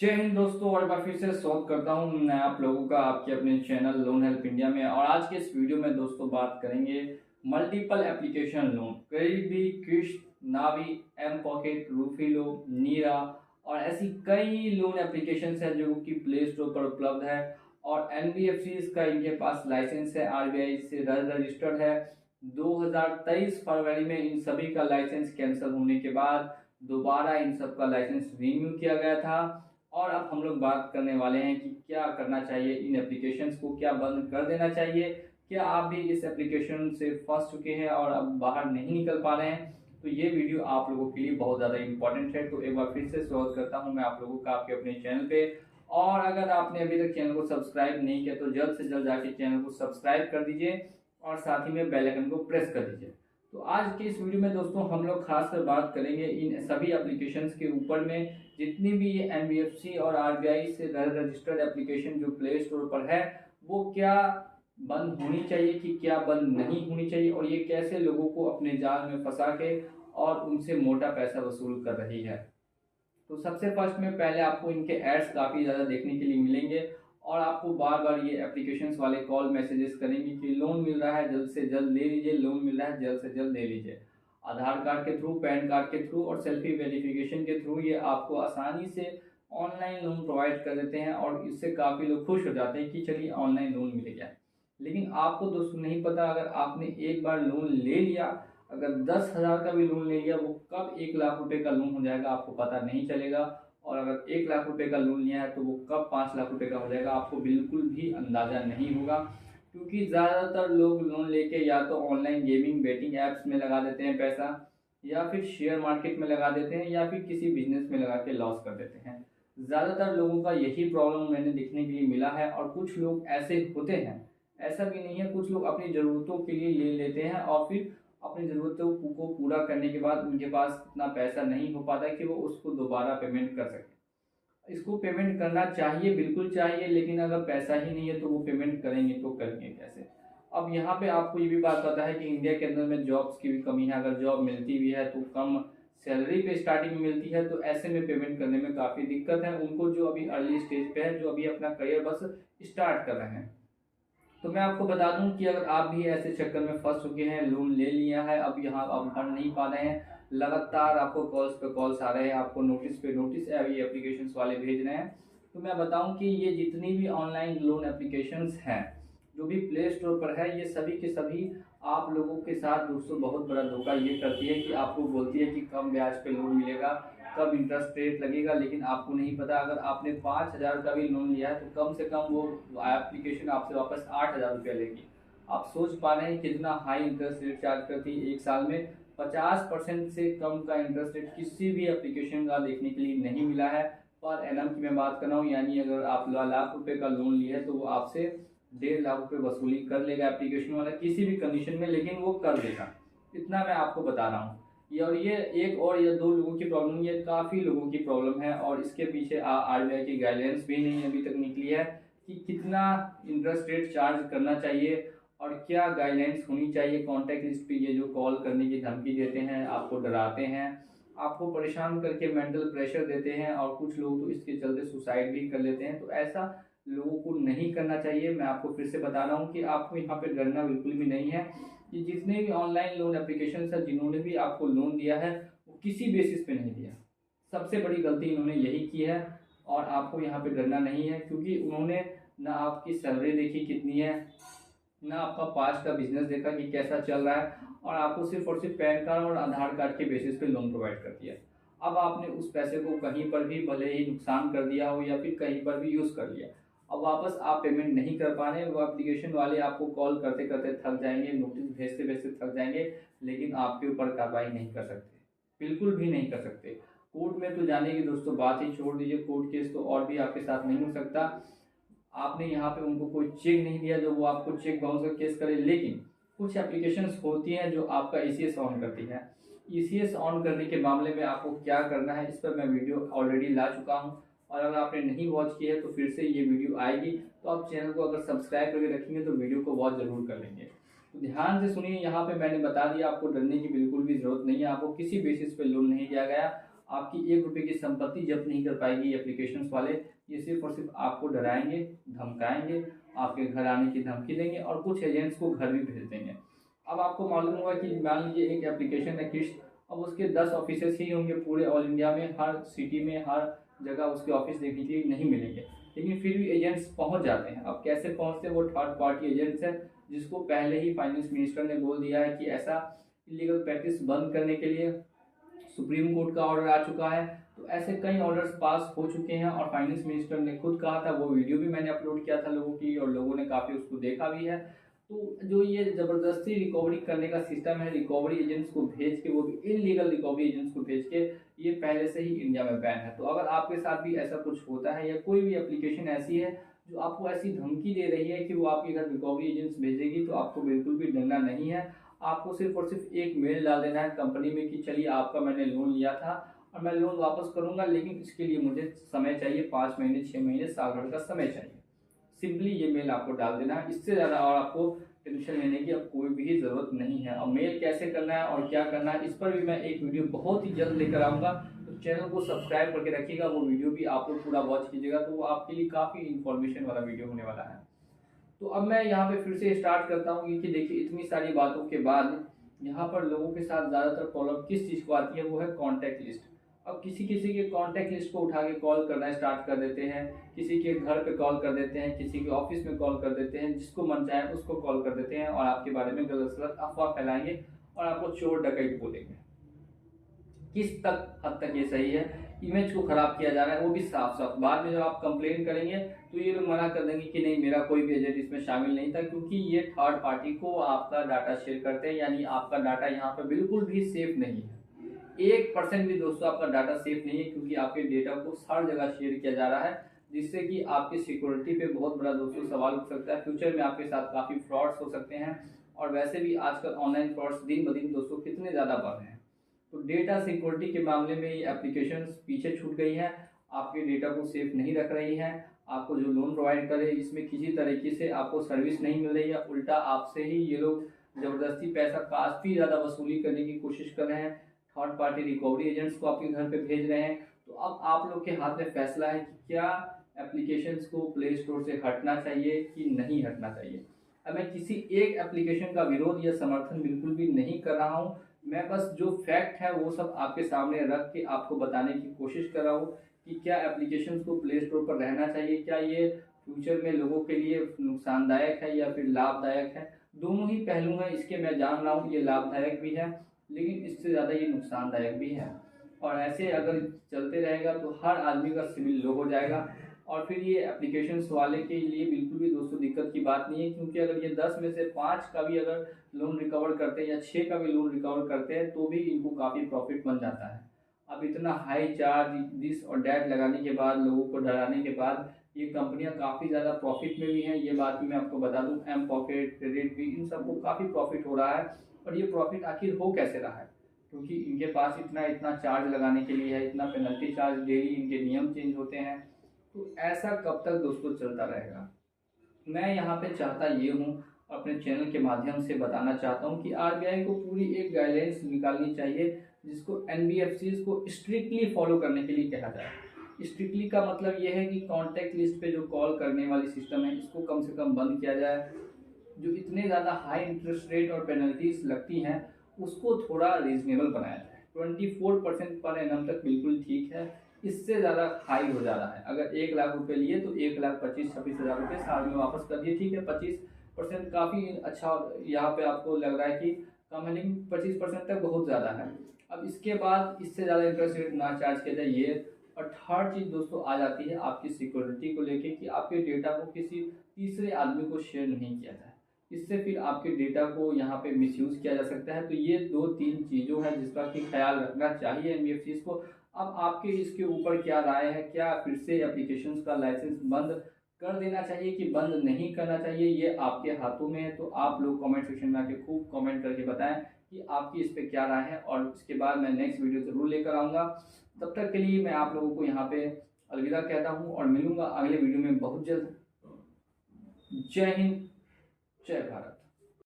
जय हिंद दोस्तों, और एक बार फिर से स्वागत करता हूं मैं आप लोगों का आपके अपने चैनल लोन हेल्प इंडिया में। और आज के इस वीडियो में दोस्तों बात करेंगे मल्टीपल एप्लीकेशन लोन, क्रेडिबी, किश्त, नावी, एम पॉकेट, रूफीलो, नीरा और ऐसी कई लोन एप्लीकेशंस हैं जो कि प्ले स्टोर पर उपलब्ध है। और एनबीएफसी का इनके पास लाइसेंस है, आरबीआई से रजिस्टर्ड है। 2023 फरवरी में इन सभी का लाइसेंस कैंसिल होने के बाद दोबारा इन सब का लाइसेंस रिन्यू किया गया था। और अब हम लोग बात करने वाले हैं कि क्या करना चाहिए, इन एप्लीकेशंस को क्या बंद कर देना चाहिए। क्या आप भी इस एप्लीकेशन से फंस चुके हैं और अब बाहर नहीं निकल पा रहे हैं? तो ये वीडियो आप लोगों के लिए बहुत ज़्यादा इंपॉर्टेंट है। तो एक बार फिर से स्वागत करता हूं मैं आप लोगों का आपके अपने चैनल पे। और अगर आपने अभी तक चैनल को सब्सक्राइब नहीं किया तो जल्द से जल्द जाके चैनल को सब्सक्राइब कर दीजिए और साथ ही में बेल आइकन को प्रेस कर दीजिए। तो आज के इस वीडियो में दोस्तों हम लोग खासकर बात करेंगे इन सभी एप्लीकेशंस के ऊपर में, जितनी भी ये एनबीएफसी और आरबीआई से रजिस्टर्ड एप्लीकेशन जो प्ले स्टोर पर है वो क्या बंद होनी चाहिए कि क्या बंद नहीं होनी चाहिए, और ये कैसे लोगों को अपने जाल में फंसा के और उनसे मोटा पैसा वसूल कर रही है। तो सबसे फर्स्ट में पहले आपको इनके एड्स काफ़ी ज़्यादा देखने के लिए मिलेंगे और आपको बार बार ये एप्लीकेशंस वाले कॉल मैसेजेस करेंगे कि लोन मिल रहा है, जल्द से जल्द ले लीजिए, लोन मिल रहा है, जल्द से जल्द ले लीजिए। आधार कार्ड के थ्रू, पैन कार्ड के थ्रू और सेल्फी वेरिफिकेशन के थ्रू ये आपको आसानी से ऑनलाइन लोन प्रोवाइड कर देते हैं और इससे काफ़ी लोग खुश हो जाते हैं कि चलिए ऑनलाइन लोन मिल गया। लेकिन आपको दोस्तों नहीं पता, अगर आपने एक बार लोन ले लिया, अगर 10,000 का भी लोन ले लिया, वो कब 1 लाख रुपए का लोन हो जाएगा आपको पता नहीं चलेगा। और अगर 1 लाख रुपए का लोन लिया है तो वो कब 5 लाख रुपए का हो जाएगा आपको बिल्कुल भी अंदाजा नहीं होगा। क्योंकि ज़्यादातर लोग लोन लेके या तो ऑनलाइन गेमिंग बेटिंग ऐप्स में लगा देते हैं पैसा, या फिर शेयर मार्केट में लगा देते हैं, या फिर किसी बिजनेस में लगा के लॉस कर देते हैं। ज़्यादातर लोगों का यही प्रॉब्लम मैंने देखने के लिए मिला है। और कुछ लोग ऐसे होते हैं, ऐसा भी नहीं है, कुछ लोग अपनी ज़रूरतों के लिए ले लेते हैं और फिर अपनी ज़रूरतों को पूरा करने के बाद उनके पास इतना पैसा नहीं हो पाता कि वो उसको दोबारा पेमेंट कर सकें। इसको पेमेंट करना चाहिए, बिल्कुल चाहिए, लेकिन अगर पैसा ही नहीं है तो वो पेमेंट करेंगे तो करेंगे कैसे? अब यहाँ पे आपको ये भी बात पता है कि इंडिया के अंदर में जॉब्स की भी कमी है। अगर जॉब मिलती भी है तो कम सैलरी पे स्टार्टिंग में मिलती है, तो ऐसे में पेमेंट करने में काफ़ी दिक्कत है उनको, जो अभी अर्ली स्टेज पे है, जो अभी अपना करियर बस स्टार्ट कर रहे हैं। तो मैं आपको बता दूं कि अगर आप भी ऐसे चक्कर में फंस चुके हैं, लोन ले लिया है, अब यहाँ आप भर नहीं पा रहे हैं, लगातार आपको कॉल्स पे कॉल्स आ रहे हैं, आपको नोटिस पे नोटिस ये एप्लीकेशंस वाले भेज रहे हैं, तो मैं बताऊं कि ये जितनी भी ऑनलाइन लोन एप्लीकेशंस हैं जो भी प्ले स्टोर पर है, ये सभी के सभी आप लोगों के साथ दोस्तों बहुत बड़ा धोखा ये करती है कि आपको बोलती है कि कम ब्याज पे लोन मिलेगा, कब इंटरेस्ट रेट लगेगा, लेकिन आपको नहीं पता अगर आपने 5,000 का भी लोन लिया है तो कम से कम वो एप्लीकेशन आपसे वापस 8,000 रुपया लेगी। आप सोच पा रहे हैं कितना हाई इंटरेस्ट रेट चार्ज करती है। एक साल में 50% से कम का इंटरेस्ट रेट किसी भी एप्लीकेशन का देखने के लिए नहीं मिला है। पर एनम की मैं बात कर रहा हूँ, यानी अगर आप लाख रुपए का लोन लिया है तो वो आपसे 1.5 लाख रुपए वसूली कर लेगा एप्लीकेशन वाला किसी भी कंडीशन में, लेकिन वो कर देगा। इतना मैं आपको बता रहा हूँ। ये एक और या दो लोगों की प्रॉब्लम, ये काफ़ी लोगों की प्रॉब्लम है। और इसके पीछे आरबीआई की गाइडलाइंस भी नहीं अभी तक निकली है कि कितना इंटरेस्ट रेट चार्ज करना चाहिए और क्या गाइडलाइंस होनी चाहिए। कॉन्टैक्ट लिस्ट पे ये जो कॉल करने की धमकी देते हैं, आपको डराते हैं, आपको परेशान करके मेंटल प्रेशर देते हैं, और कुछ लोग तो इसके चलते सुसाइड भी कर लेते हैं। तो ऐसा लोगों को नहीं करना चाहिए। मैं आपको फिर से बता रहा हूँ कि आपको यहाँ पे डरना बिल्कुल भी नहीं है। कि जितने भी ऑनलाइन लोन एप्लीकेशन है, जिन्होंने भी आपको लोन दिया है, वो किसी बेसिस पे नहीं दिया। सबसे बड़ी गलती इन्होंने यही की है। और आपको यहाँ पे डरना नहीं है, क्योंकि उन्होंने ना आपकी सैलरी देखी कितनी है, ना आपका पास्ट का बिजनेस देखा कि कैसा चल रहा है, और आपको सिर्फ और सिर्फ पैन कार्ड और आधार कार्ड के बेसिस पे लोन प्रोवाइड कर दिया। अब आपने उस पैसे को कहीं पर भी भले ही नुकसान कर दिया हो या फिर कहीं पर भी यूज़ कर लिया, अब वापस आप पेमेंट नहीं कर पा रहे हैं। वो एप्लीकेशन वाले आपको कॉल करते करते थक जाएंगे, नोटिस भेजते भेजते थक जाएंगे, लेकिन आपके ऊपर कार्रवाई नहीं कर सकते, बिल्कुल भी नहीं कर सकते। कोर्ट में तो जाने की दोस्तों बात ही छोड़ दीजिए, कोर्ट केस तो और भी आपके साथ नहीं हो सकता। आपने यहाँ पे उनको कोई चेक नहीं दिया जो वो आपको चेक बाउंस का केस करे। लेकिन कुछ एप्लीकेशंस होती हैं जो आपका ईसीएस ऑन करती है। ईसीएस ऑन करने के मामले में आपको क्या करना है, इस पर मैं वीडियो ऑलरेडी ला चुका हूँ, और अगर आपने नहीं वॉच की है तो फिर से ये वीडियो आएगी। तो आप चैनल को अगर सब्सक्राइब करके रखेंगे तो वीडियो को वॉच जरूर कर लेंगे। तो ध्यान से सुनिए, यहाँ पे मैंने बता दिया, आपको डरने की बिल्कुल भी जरूरत नहीं है। आपको किसी बेसिस पे लोन नहीं दिया गया, आपकी 1 रुपये की संपत्ति जब्त नहीं कर पाएगी ये एप्लीकेशंस वाले। ये सिर्फ और सिर्फ आपको डराएंगे, धमकाएंगे, आपके घर आने की धमकी देंगे और कुछ एजेंट्स को घर भी भेज देंगे। अब आपको मालूम होगा कि मान लीजिए एक एप्लीकेशन है किश्त, अब उसके 10 ऑफिसेस ही होंगे पूरे ऑल इंडिया में, हर सिटी में, हर जगह उसके ऑफिस देखने के लिए नहीं मिलेंगे, लेकिन फिर भी एजेंट्स पहुंच जाते हैं। अब कैसे पहुंचते हैं? वो थर्ड पार्टी एजेंट्स हैं जिसको पहले ही फाइनेंस मिनिस्टर ने बोल दिया है कि ऐसा इलीगल प्रैक्टिस बंद करने के लिए सुप्रीम कोर्ट का ऑर्डर आ चुका है। तो ऐसे कई ऑर्डर्स पास हो चुके हैं और फाइनेंस मिनिस्टर ने खुद कहा था, वो वीडियो भी मैंने अपलोड किया था लोगों की और लोगों ने काफ़ी उसको देखा भी है। तो जो ये ज़बरदस्ती रिकवरी करने का सिस्टम है, रिकवरी एजेंट्स को भेज के, वो भी इलीगल रिकवरी एजेंट्स को भेज के, ये पहले से ही इंडिया में बैन है। तो अगर आपके साथ भी ऐसा कुछ होता है या कोई भी एप्लीकेशन ऐसी है जो आपको ऐसी धमकी दे रही है कि वो आपके घर रिकवरी एजेंट्स भेजेगी, तो आपको बिल्कुल भी डरना नहीं है। आपको सिर्फ और सिर्फ एक मेल डाल देना है कंपनी में कि चलिए आपका मैंने लोन लिया था और मैं लोन वापस करूंगा, लेकिन इसके लिए मुझे समय चाहिए, 5 महीने, 6 महीने, साल भर का समय चाहिए। सिंपली ये मेल आपको डाल देना है, इससे ज़्यादा और आपको टेंशन लेने की अब कोई भी ज़रूरत नहीं है। अब मेल कैसे करना है और क्या करना है, इस पर भी मैं एक वीडियो बहुत ही जल्द लेकर आऊँगा। तो चैनल को सब्सक्राइब करके रखिएगा, वो वीडियो भी आप लोग पूरा वॉच कीजिएगा, तो वो आपके लिए काफ़ी इन्फॉर्मेशन वाला वीडियो होने वाला है। तो अब मैं यहाँ पे फिर से स्टार्ट करता हूँ कि देखिए इतनी सारी बातों के बाद यहाँ पर लोगों के साथ ज़्यादातर प्रॉब्लम किस चीज़ को आती है, वो है कॉन्टैक्ट लिस्ट। अब किसी किसी के कॉन्टैक्ट लिस्ट को उठा के कॉल करना स्टार्ट कर देते हैं, किसी के घर पे कॉल कर देते हैं, किसी के ऑफिस में कॉल कर देते हैं, जिसको मन चाहे उसको कॉल कर देते हैं और आपके बारे में गलत सलत अफवाह फैलाएंगे और आपको चोर डकैत बोलेंगे। किस हद तक ये सही है? इमेज को खराब किया जा रहा है, वो भी साफ साफ। बाद में जब आप कंप्लेन करेंगे तो ये लोग मना कर देंगे कि नहीं, मेरा कोई भी एजेंट इसमें शामिल नहीं था, क्योंकि ये थर्ड पार्टी को आपका डाटा शेयर करते हैं, यानी आपका डाटा यहाँ पे बिल्कुल भी सेफ नहीं है। 1% भी दोस्तों आपका डाटा सेफ नहीं है, क्योंकि आपके डेटा को हर जगह शेयर किया जा रहा है, जिससे कि आपकी सिक्योरिटी पे बहुत बड़ा दोस्तों सवाल उठ सकता है। फ्यूचर में आपके साथ काफ़ी फ्रॉड्स हो सकते हैं और वैसे भी आजकल ऑनलाइन फ्रॉड्स दिन ब दिन दोस्तों कितने ज़्यादा बढ़ रहे हैं। तो डेटा सिक्योरिटी के मामले में ये एप्लीकेशंस पीछे छूट गई है, आपके डेटा को सेफ नहीं रख रही है। आपको जो लोन प्रोवाइड करे इसमें किसी तरीके से आपको सर्विस नहीं मिल रही है, उल्टा आपसे ही ये लोग ज़बरदस्ती पैसा काफ़ी ज़्यादा वसूली करने की कोशिश कर रहे हैं। थर्ड पार्टी रिकवरी एजेंट्स को आपके घर पे भेज रहे हैं। तो अब आप लोग के हाथ में फैसला है कि क्या एप्लीकेशंस को प्ले स्टोर से हटना चाहिए कि नहीं हटना चाहिए। अब मैं किसी एक एप्लीकेशन का विरोध या समर्थन बिल्कुल भी नहीं कर रहा हूँ, मैं बस जो फैक्ट है वो सब आपके सामने रख के आपको बताने की कोशिश कर रहा हूँ कि क्या एप्लीकेशंस को प्ले स्टोर पर रहना चाहिए, क्या ये फ्यूचर में लोगों के लिए नुकसानदायक है या फिर लाभदायक है। दोनों ही पहलू हैं इसके, मैं जान रहा हूँ ये लाभदायक भी है, लेकिन इससे ज़्यादा ये नुकसानदायक भी है। और ऐसे अगर चलते रहेगा तो हर आदमी का सिविल लो हो जाएगा और फिर ये एप्लीकेशंस वाले के लिए बिल्कुल भी दोस्तों दिक्कत की बात नहीं है, क्योंकि अगर ये 10 में से 5 का भी अगर लोन रिकवर करते हैं या 6 का भी लोन रिकवर करते हैं तो भी इनको काफ़ी प्रॉफिट बन जाता है। अब इतना हाई चार्ज, दिस और डैट लगाने के बाद, लोगों को डराने के बाद ये कंपनियां काफ़ी ज़्यादा प्रॉफिट में भी हैं। ये बात भी मैं आपको बता दूं, एम पॉकेट, क्रेडिट भी, इन सबको काफ़ी प्रॉफिट हो रहा है। और ये प्रॉफिट आखिर हो कैसे रहा है? क्योंकि इनके पास इतना चार्ज लगाने के लिए है, इतना पेनल्टी चार्ज, डेली इनके नियम चेंज होते हैं। तो ऐसा कब तक दोस्तों चलता रहेगा? मैं यहाँ पे चाहता ये हूँ, अपने चैनल के माध्यम से बताना चाहता हूँ कि आरबीआई को पूरी एक गाइडलाइंस निकालनी चाहिए जिसको एनबीएफसीज को स्ट्रिक्टली फॉलो करने के लिए कहा जाए। स्ट्रिक्टली का मतलब ये है कि कॉन्टैक्ट लिस्ट पे जो कॉल करने वाली सिस्टम है इसको कम से कम बंद किया जाए। जो इतने ज़्यादा हाई इंटरेस्ट रेट और पेनल्टीज लगती हैं उसको थोड़ा रीजनेबल बनाया जाए। 24% पर एनम तक बिल्कुल ठीक है, इससे ज़्यादा हाई हो जा रहा है। अगर 1 लाख रुपए लिए तो 1,25,26,000 रुपये साल में वापस कर दिए, ठीक है। 25% काफ़ी अच्छा यहाँ पे आपको लग रहा है कि कम है, लेकिन 25% तक बहुत ज़्यादा है। अब इसके बाद इससे ज़्यादा इंटरेस्ट रेट ना चार्ज किया जाए ये। और थर्ड चीज़ दोस्तों आ जाती है आपकी सिक्योरिटी को लेके कि आपके डेटा को किसी तीसरे आदमी को शेयर नहीं किया जाए, इससे फिर आपके डेटा को यहाँ पे मिसयूज़ किया जा सकता है। तो ये 2-3 चीज़ों हैं जिसका कि ख्याल रखना चाहिए एनबीएफसीज को। अब आपके इसके ऊपर क्या राय है? क्या फिर से एप्लीकेशंस का लाइसेंस बंद कर देना चाहिए कि बंद नहीं करना चाहिए? ये आपके हाथों में है। तो आप लोग कमेंट सेक्शन में आके खूब कमेंट करके बताएं कि आपकी इस पर क्या राय है, और इसके बाद मैं नेक्स्ट वीडियो ज़रूर लेकर आऊँगा। तब तक के लिए मैं आप लोगों को यहाँ पे अलविदा कहता हूँ और मिलूँगा अगले वीडियो में बहुत जल्द। जय हिंद, जय भारत।